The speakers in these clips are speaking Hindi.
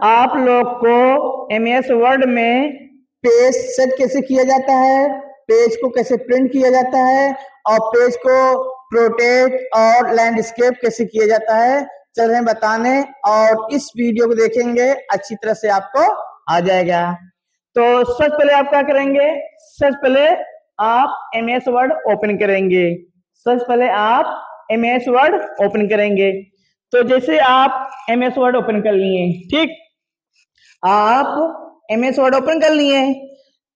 आप लोग को एमएस वर्ड में पेज सेट कैसे किया जाता है, पेज को कैसे प्रिंट किया जाता है और पेज को प्रोटेक्ट और लैंडस्केप कैसे किया जाता है चल रहे बताने, और इस वीडियो को देखेंगे अच्छी तरह से आपको आ जाएगा। तो सबसे पहले आप क्या करेंगे, सबसे पहले आप एमएस वर्ड ओपन करेंगे। सबसे पहले आप एमएस वर्ड ओपन करेंगे। तो जैसे आप एमएस वर्ड ओपन कर लिए, ठीक, आप एमएस वर्ड ओपन कर लिए,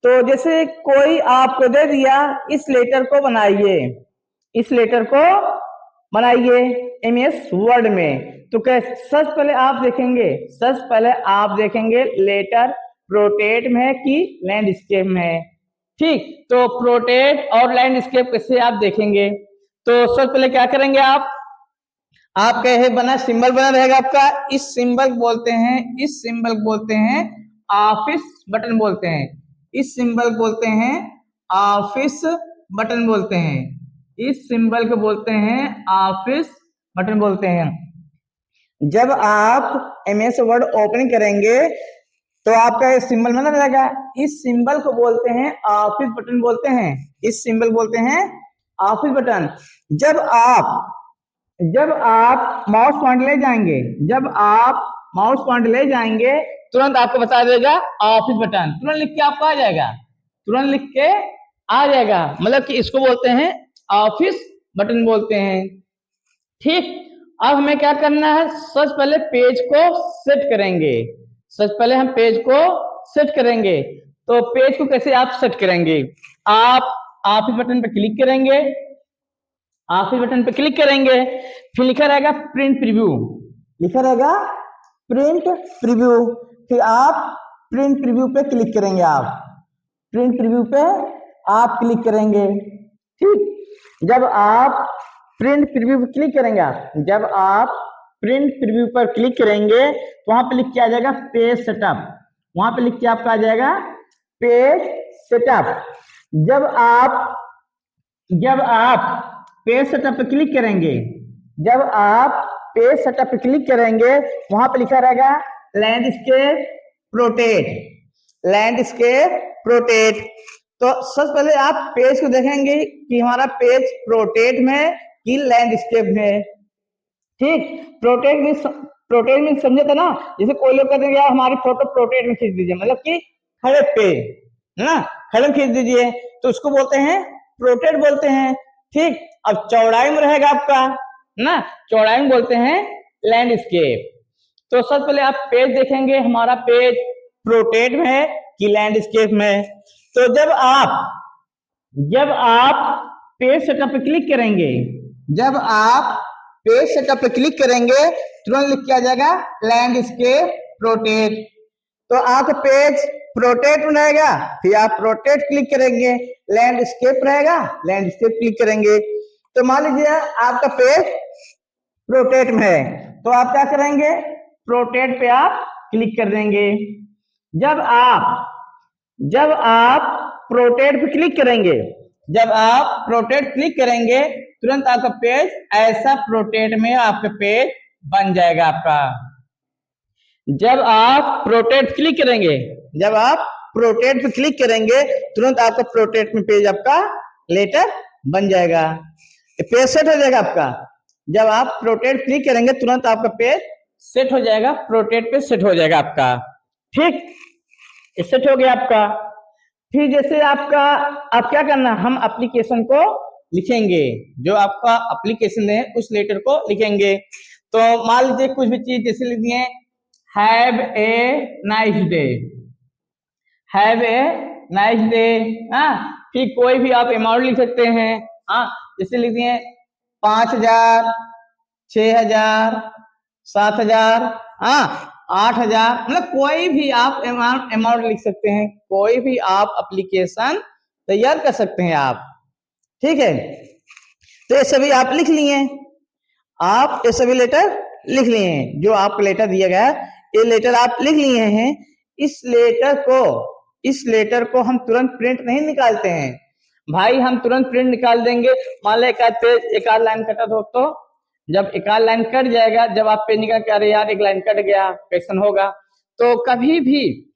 तो जैसे कोई आपको दे दिया इस लेटर को बनाइए, इस लेटर को बनाइए एमएस वर्ड में, तो कैसे, सबसे पहले आप देखेंगे, सबसे पहले आप देखेंगे लेटर प्रोटेट में है कि लैंडस्केप में है। ठीक, तो प्रोटेट और लैंडस्केप कैसे आप देखेंगे, तो सबसे पहले क्या करेंगे आप कहे बना सिंबल बना रहेगा आपका, इस सिंबल बोलते हैं, इस सिंबल बोलते हैं ऑफिस बटन बोलते हैं, इस सिंबल बोलते हैं ऑफिस बटन बोलते हैं, इस सिंबल को बोलते हैं ऑफिस बटन बोलते हैं। जब आप एमएस वर्ड ओपन करेंगे तो आपका ये सिंबल बना रहेगा, इस सिंबल को बोलते हैं ऑफिस बटन बोलते हैं, इस सिंबल बोलते हैं ऑफिस बटन। जब आप माउस पॉइंटर ले जाएंगे, जब आप माउस पॉइंटर ले जाएंगे तुरंत आपको बता देगा ऑफिस बटन, तुरंत लिख के आपको आ जाएगा, तुरंत लिख के आ जाएगा, मतलब कि इसको बोलते हैं ऑफिस बटन बोलते हैं। ठीक, अब हमें क्या करना है, सबसे पहले पेज को सेट करेंगे, सबसे पहले हम पेज को सेट करेंगे। तो पेज को कैसे आप सेट करेंगे, आप ऑफिस बटन पर क्लिक करेंगे, ऑफिस बटन पे क्लिक करेंगे, फिर लिखा रहेगा प्रिंट प्रीव्यू, लिखा रहेगा प्रिंट प्रीव्यू, फिर आप प्रिंट प्रीव्यू पे क्लिक करेंगे, आप प्रिंट प्रीव्यू पे आप क्लिक करेंगे। ठीक, जब आप प्रिंट प्रीव्यू पे क्लिक करेंगे, जब आप प्रिंट प्रीव्यू पर क्लिक करेंगे तो वहां पे लिख के आ जाएगा पेज सेटअप, वहां पे लिख के आपका आ जाएगा पेज सेटअप। जब आप पेज सेटअप पे क्लिक करेंगे, जब आप पेज सेटअप पे क्लिक करेंगे वहां पे लिखा रहेगा लैंडस्केप प्रोटेक्ट, लैंडस्केप प्रोटेक्ट। तो सबसे पहले आप पेज को देखेंगे कि हमारा पेज प्रोटेक्ट में कि लैंडस्केप में। ठीक, प्रोटेक्ट में समझे थे ना, जैसे कोई लोग कहते हैं यार हमारी फोटो प्रोटेक्ट में खींच दीजिए, मतलब कि खड़े पे है ना, खड़े में खींच दीजिए, तो उसको बोलते हैं प्रोटेक्ट बोलते हैं। ठीक, अब चौड़ाई में रहेगा आपका ना, चौड़ाई में बोलते हैं लैंडस्केप। तो सबसे पहले आप पेज देखेंगे हमारा पेज प्रोटेक्ट में है कि लैंडस्केप में। तो जब आप पेज सेटअप पे क्लिक करेंगे, जब आप पेज सेटअप पे क्लिक करेंगे तुरंत लिख के आ जाएगा लैंडस्केप प्रोटेक्ट। तो आपका पेज प्रोटेक्ट रहेगा, फिर आप प्रोटेक्ट क्लिक करेंगे, लैंडस्केप रहेगा, लैंडस्केप क्लिक करेंगे। तो मान लीजिए आपका पेज प्रोटेक्ट में है, तो आप क्या करेंगे, प्रोटेक्ट पे आप क्लिक कर देंगे। जब आप प्रोटेक्ट पे क्लिक करेंगे, जब आप प्रोटेक्ट क्लिक करेंगे तुरंत आपका पेज ऐसा प्रोटेक्ट में आपका पेज बन जाएगा आपका। जब आप प्रोटेक्ट क्लिक करेंगे, जब आप प्रोटेक्ट पे क्लिक करेंगे तुरंत आपका प्रोटेक्ट में पेज आपका लेटर बन जाएगा, पेज सेट हो जाएगा आपका। जब आप प्रोटेक्ट क्लिक करेंगे तुरंत आपका पेज सेट हो जाएगा, प्रोटेक्ट पे सेट हो जाएगा आपका। ठीक, सेट हो गया आपका। फिर जैसे आपका आप क्या करना, हम एप्लीकेशन को लिखेंगे, जो आपका एप्लीकेशन है उस लेटर को लिखेंगे। तो मान लीजिए कुछ भी चीज जैसे लिख दिए have a nice day, have a nice day, हाँ, फिर कोई भी आप अमाउंट लिख सकते हैं, हाँ, जैसे लिख दिए 5,000, 6,000, 7,000, हाँ, 8,000, मतलब कोई भी आप अमाउंट लिख सकते हैं, कोई भी आप एप्लीकेशन तैयार कर सकते हैं आप। ठीक है, तो ये सभी आप लिख लिए, आप ये सभी लेटर लिख लिए हैं, जो आपको लेटर दिया गया है ये लेटर आप लिख लिए हैं। इस लेटर को हम तुरंत प्रिंट नहीं निकालते हैं भाई, हम तुरंत प्रिंट निकाल देंगे, मान लो एक आध लाइन कटा तो जब एक आध लाइन कट जाएगा, जब आप पेज निकाल के अरे यार एक लाइन कट गया, क्वेश्चन होगा, तो कभी भी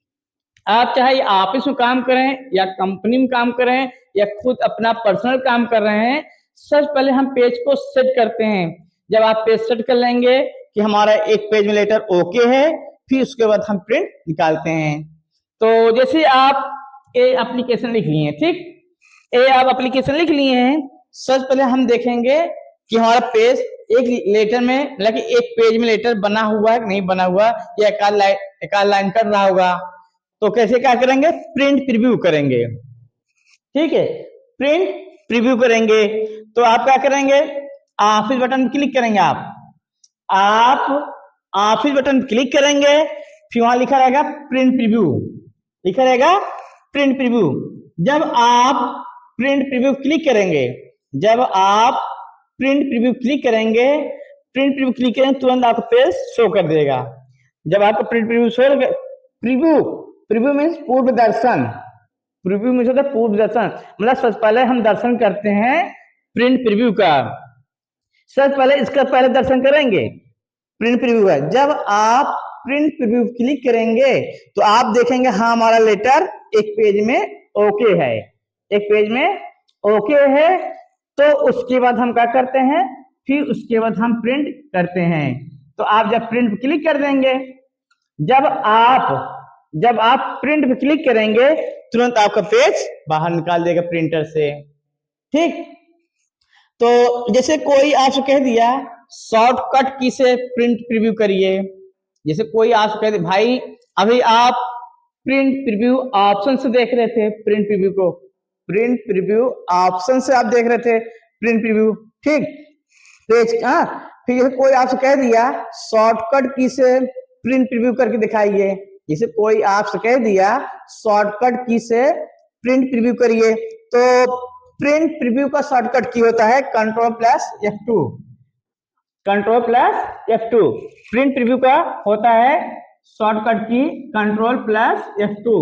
आप चाहे ऑफिस में काम करें या कंपनी में काम करें या खुद अपना पर्सनल काम कर रहे हैं, सबसे पहले हम पेज को सेट करते हैं। जब आप पेज सेट कर लेंगे कि हमारा एक पेज में लेटर ओके है, फिर उसके बाद हम प्रिंट निकालते हैं। तो जैसे आप ए एप्लीकेशन लिख लिए हैं, ठीक, ए आप एप्लीकेशन लिख लिए हैं, सबसे पहले हम देखेंगे कि हमारा पेज एक लेटर में, मतलब कि एक पेज में लेटर बना हुआ है कि नहीं बना हुआ, या एक लाइन कर रहा होगा। तो कैसे क्या करेंगे, प्रिंट प्रीव्यू करेंगे। ठीक है, प्रिंट प्रीव्यू करेंगे। तो आप क्या करेंगे, ऑफिस बटन क्लिक करेंगे। आप ऑफिस बटन क्लिक करेंगे, फिर वहां लिखा रहेगा प्रिंट प्रीव्यू, लिखा रहेगा प्रिंट प्रीव्यू। जब आप प्रिंट प्रीव्यू क्लिक करेंगे, जब आप प्रिंट प्रीव्यू क्लिक करेंगे, प्रिंट प्रीव्यू क्लिक करेंगे, तुरंत आपको पेज शो कर देगा। जब आपको print preview show, preview preview means पूर्व दर्शन, प्रीव्यू मीन्स होता है पूर्व दर्शन, मतलब सबसे पहले हम दर्शन करते हैं प्रिंट प्रीव्यू का। सबसे पहले इसका पहले दर्शन करेंगे प्रिंट प्रीव्यू का। जब आप प्रिंट प्रीव्यू क्लिक करेंगे तो आप देखेंगे हाँ हमारा लेटर एक पेज में ओके है, एक पेज में ओके है। तो उसके बाद हम क्या करते हैं, फिर उसके बाद हम प्रिंट करते हैं। तो आप जब प्रिंट पे क्लिक कर देंगे, जब आप प्रिंट पे क्लिक करेंगे, तुरंत आपका पेज बाहर निकाल देगा प्रिंटर से। ठीक, तो जैसे कोई आपसे कह दिया शॉर्टकट की से प्रिंट प्रीव्यू करिए, जैसे कोई आपसे कह दे भाई अभी आप प्रिंट प्रीव्यू ऑप्शन से देख रहे थे प्रिंट प्रीव्यू को, प्रिंट प्रीव्यू ऑप्शन से आप देख रहे थे प्रिंट प्रीव्यू, ठीक, पेज फिर कोई आपसे कह दिया शॉर्टकट की से प्रिंट प्रीव्यू करके दिखाइए, जैसे कोई आपसे कह दिया शॉर्टकट की से प्रिंट प्रीव्यू करिए, तो प्रिंट प्रीव्यू का शॉर्टकट की होता है control plus F2, control plus F2। Print preview का होता है शॉर्टकट की control plus F2,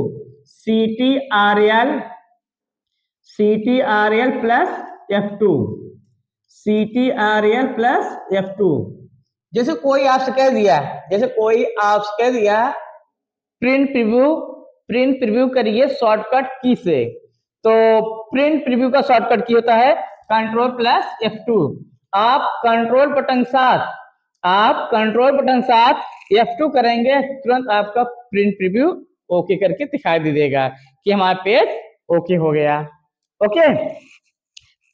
CTRL plus F2, CTRL plus F2। जैसे कोई आपसे कह दिया प्रिंट प्रीव्यू करिए शॉर्टकट की से, तो प्रिंट प्रीव्यू का शॉर्टकट की होता है कंट्रोल प्लस F2। आप कंट्रोल बटन साथ F2 करेंगे, तुरंत आपका प्रिंट प्रीव्यू ओके करके दिखाई दे देगा कि हमारा पेज ओके हो गया। ओके,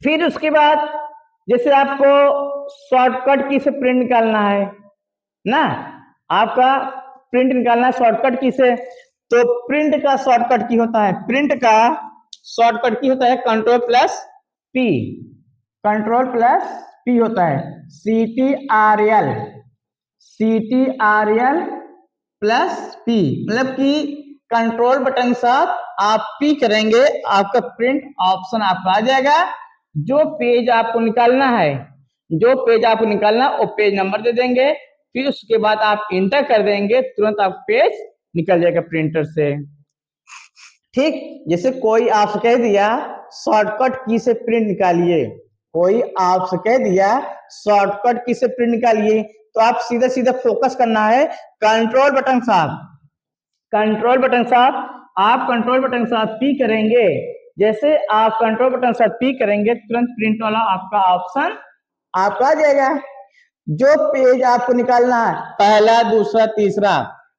फिर उसके बाद जैसे आपको शॉर्टकट की से प्रिंट निकालना है ना, आपका प्रिंट निकालना है शॉर्टकट की से, तो प्रिंट का शॉर्टकट की होता है, प्रिंट का शॉर्टकट की होता है control plus P, control plus P होता है CTRL प्लस P, मतलब कि कंट्रोल बटन साथ आप P करेंगे, आपका प्रिंट ऑप्शन आपका आ जाएगा। जो पेज आपको निकालना है वो पेज नंबर दे देंगे, फिर उसके बाद आप इंटर कर देंगे, तुरंत आप पेज निकल जाएगा प्रिंटर से। ठीक, जैसे कोई आपसे कह दिया शॉर्टकट की से प्रिंट निकालिए, कोई आपसे कह दिया शॉर्टकट की से प्रिंट निकालिए, तो आप सीधा फोकस करना है कंट्रोल बटन साथ आप कंट्रोल बटन साथ P करेंगे, जैसे आप कंट्रोल बटन साथ P करेंगे, तुरंत प्रिंट वाला आपका ऑप्शन आपका आ जाएगा। जो पेज आपको निकालना है, पहला दूसरा तीसरा,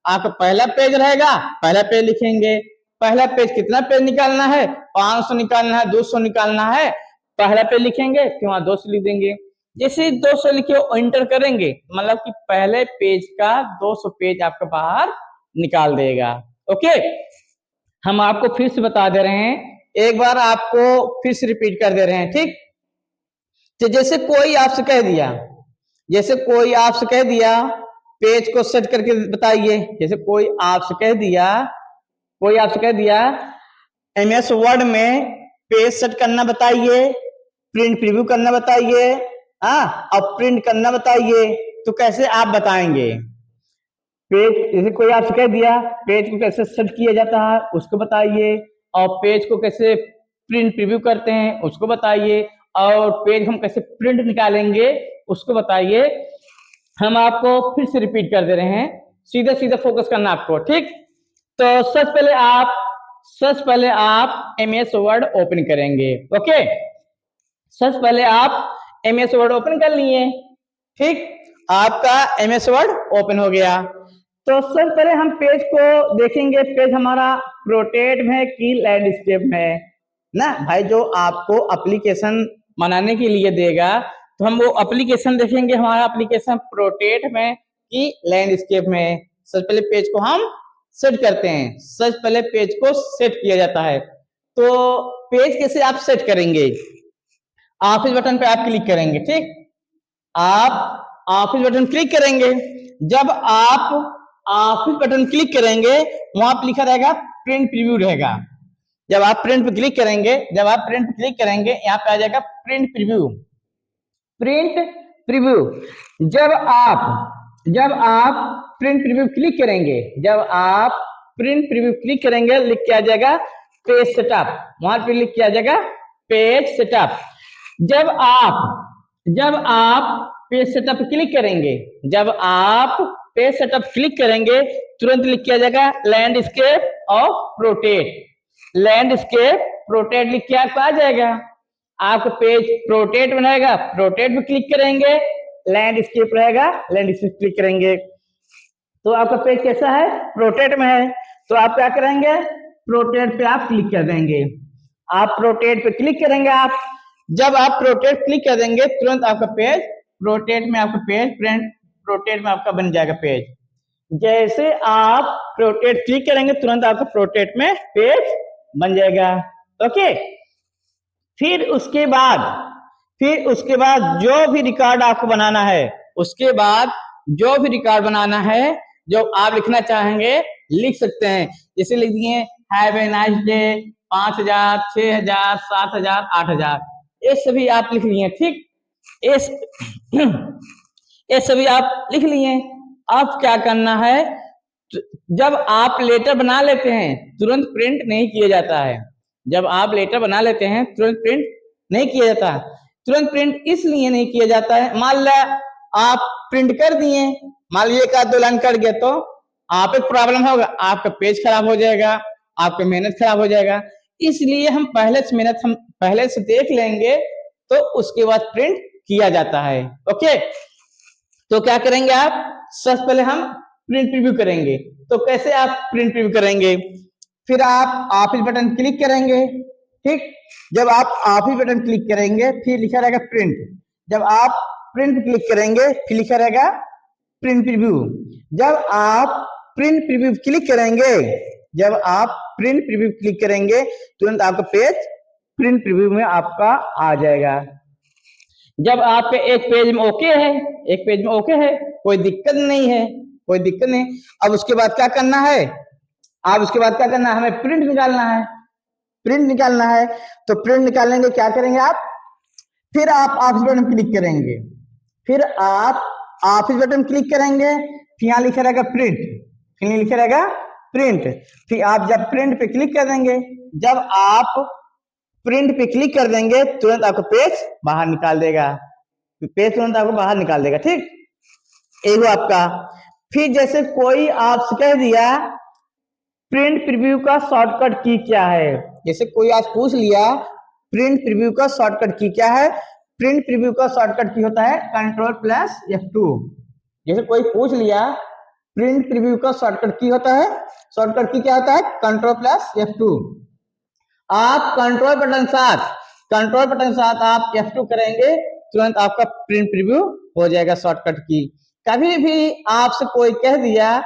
आपका पहला पेज रहेगा, पहला पेज लिखेंगे, पहला पेज कितना पेज निकालना है, 500 निकालना है, 200 निकालना है, पहला पेज लिखेंगे, फिर वहां 200 लिख देंगे। जैसे 200 लिखे एंटर करेंगे, मतलब कि पहले पेज का 200 पेज आपका बाहर निकाल देगा। ओके, हम आपको फिर से बता दे रहे हैं, एक बार आपको फिर से रिपीट कर दे रहे हैं। ठीक, तो जैसे कोई आपसे कह दिया पेज को सेट करके बताइए, जैसे कोई आपसे कह दिया MS वर्ड में पेज सेट करना बताइए, प्रिंट प्रीव्यू करना बताइए, और प्रिंट करना बताइए, तो कैसे आप बताएंगे। पेज, जैसे कोई आपसे कह दिया पेज को कैसे सेट किया जाता है उसको बताइए, और पेज को कैसे प्रिंट प्रीव्यू करते हैं उसको बताइए, और पेज हम कैसे प्रिंट निकालेंगे उसको बताइए। हम आपको फिर से रिपीट कर दे रहे हैं, सीधे सीधे फोकस करना आपको, ठीक। तो सबसे पहले आप एमएस वर्ड ओपन करेंगे। ओके, सबसे पहले आप एमएस वर्ड ओपन कर लिए, ठीक। आपका एमएस वर्ड ओपन हो गया। तो सबसे पहले हम पेज को देखेंगे। पेज हमारा प्रोटेट में कि लैंडस्केप में ना भाई, जो आपको एप्लीकेशन बनाने के लिए देगा तो हम वो एप्लीकेशन देखेंगे। हमारा एप्लीकेशन प्रोटेट में कि लैंडस्केप में। सबसे पहले पेज को हम सेट करते हैं। सबसे पहले पेज को सेट किया जाता है। तो पेज कैसे आप सेट करेंगे? ऑफिस बटन पे आप क्लिक करेंगे, ठीक। आप ऑफिस बटन क्लिक करेंगे। जब आप ऑफिस बटन क्लिक करेंगे वहां पर लिखा रहेगा प्रिंट प्रीव्यू रहेगा। जब आप प्रिंट पे क्लिक करेंगे, यहाँ पे आ जाएगा प्रिंट प्रीव्यू। प्रिंट प्रीव्यू जब आप प्रिंट प्रीव्यू क्लिक करेंगे, लिख के आ जाएगा पेज सेटअप। वहां पे लिख के आ जाएगा पेज सेटअप। जब आप पेज सेटअप क्लिक करेंगे, तुरंत लिख के आ जाएगा landscape of portrait. Landscape portrait लिख के आपको आ जाएगा। आपका पेज प्रोटेट बनाएगा, प्रोटेट पे क्लिक करेंगे, लैंडस्केप रहेगा, लैंडस्केप क्लिक करेंगे तो आपका पेज कैसा है? प्रोटेट में है। तो आप क्या करेंगे? प्रोटेट पे आप क्लिक कर देंगे। आप प्रोटेट पे क्लिक करेंगे। जब आप प्रोटेट क्लिक कर देंगे तुरंत आपका पेज प्रोटेट में आपका बन जाएगा पेज। जैसे आप प्रोटेट क्लिक करेंगे तुरंत आपका प्रोटेट में पेज बन जाएगा। ओके, फिर उसके बाद जो भी रिकॉर्ड आपको बनाना है, जो आप लिखना चाहेंगे लिख सकते हैं। जैसे लिख दिए हैव ए नाइस डे, 5000, 6000, 7000, 8000, ये सभी आप लिख लिए, ठीक। ये सभी आप लिख लिए। अब क्या करना है? जब आप लेटर बना लेते हैं तुरंत प्रिंट नहीं किया जाता है। तुरंत प्रिंट इसलिए नहीं किया जाता है, मान लो आप प्रिंट कर दिए, मान लीजिए एक आध दो लाइन कट गया तो आप एक प्रॉब्लम होगा, आपका पेज खराब हो जाएगा, आपका मेहनत खराब हो जाएगा। इसलिए हम पहले से देख लेंगे तो उसके बाद प्रिंट किया जाता है। ओके, तो क्या करेंगे आप? सबसे पहले हम प्रिंट प्रीव्यू करेंगे। तो कैसे आप प्रिंट प्रीव्यू करेंगे? फिर आप ऑफिस बटन क्लिक करेंगे, ठीक। जब आप ऑफिस बटन क्लिक करेंगे फिर लिखा रहेगा प्रिंट। जब आप प्रिंट क्लिक करेंगे फिर लिखा रहेगा प्रिंट प्रीव्यू। जब आप प्रिंट प्रीव्यू क्लिक करेंगे तुरंत आपका पेज प्रिंट प्रीव्यू में आपका आ जाएगा। जब आपके एक पेज में ओके है, कोई दिक्कत नहीं है। अब उसके बाद क्या करना है? हमें प्रिंट निकालना है। तो प्रिंट निकालने के क्या करेंगे आप? फिर आप ऑफिस बटन क्लिक करेंगे। फिर यहाँ लिखा रहेगा प्रिंट। फिर आप जब प्रिंट पे क्लिक कर देंगे, तुरंत आपको पेज बाहर निकाल देगा, ठीक। एगो आपका। फिर जैसे कोई आपसे कह दिया प्रिंट प्रीव्यू का शॉर्टकट की क्या है, जैसे कोई आज पूछ लिया प्रिंट प्रीव्यू का शॉर्टकट की क्या है। प्रिंट प्रीव्यू का शॉर्टकट की होता है Ctrl+F2। जैसे कोई पूछ लिया प्रिंट प्रीव्यू का शॉर्टकट की होता है, शॉर्टकट की क्या होता है? Ctrl+F2। आप कंट्रोल बटन साथ आप F2 करेंगे तुरंत आपका प्रिंट प्रीव्यू हो जाएगा शॉर्टकट की। कभी भी आपसे कोई कह दिया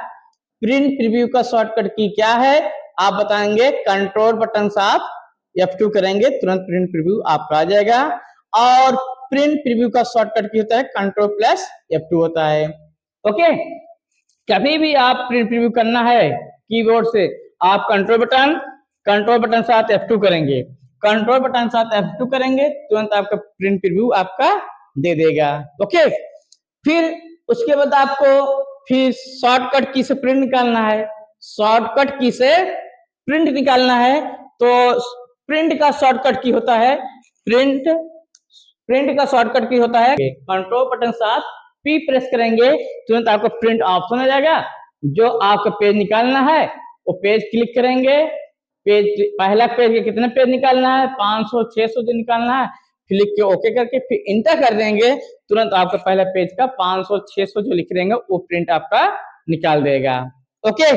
प्रिंट प्रीव्यू का शॉर्टकट की क्या है, आप बताएंगे कंट्रोल बटन साथ F2 करेंगे तुरंत प्रिंट प्रीव्यू आपका आ जाएगा। और प्रिंट प्रीव्यू का शॉर्टकट की होता है Ctrl+F2 होता है। ओके, कभी भी आप प्रिंट प्रीव्यू करना है कीबोर्ड से, आप कंट्रोल बटन साथ F2 करेंगे। तुरंत आपका प्रिंट प्रीव्यू आपका दे देगा। ओके, फिर उसके बाद आपको फिर शॉर्टकट की से प्रिंट निकालना है। तो प्रिंट का शॉर्टकट की होता है कंट्रोल बटन साथ P प्रेस करेंगे तुरंत आपको प्रिंट ऑप्शन आ जाएगा। जो आपका पेज निकालना है वो पेज क्लिक करेंगे, पेज पहला पेज के कितने पेज निकालना है, 500 600 जो निकालना है, क्लिक के ओके करके फिर इंटर कर देंगे, तुरंत आपका पहला पेज का 500 600 जो लिख रहेंगे वो प्रिंट आपका निकाल देगा। ओके।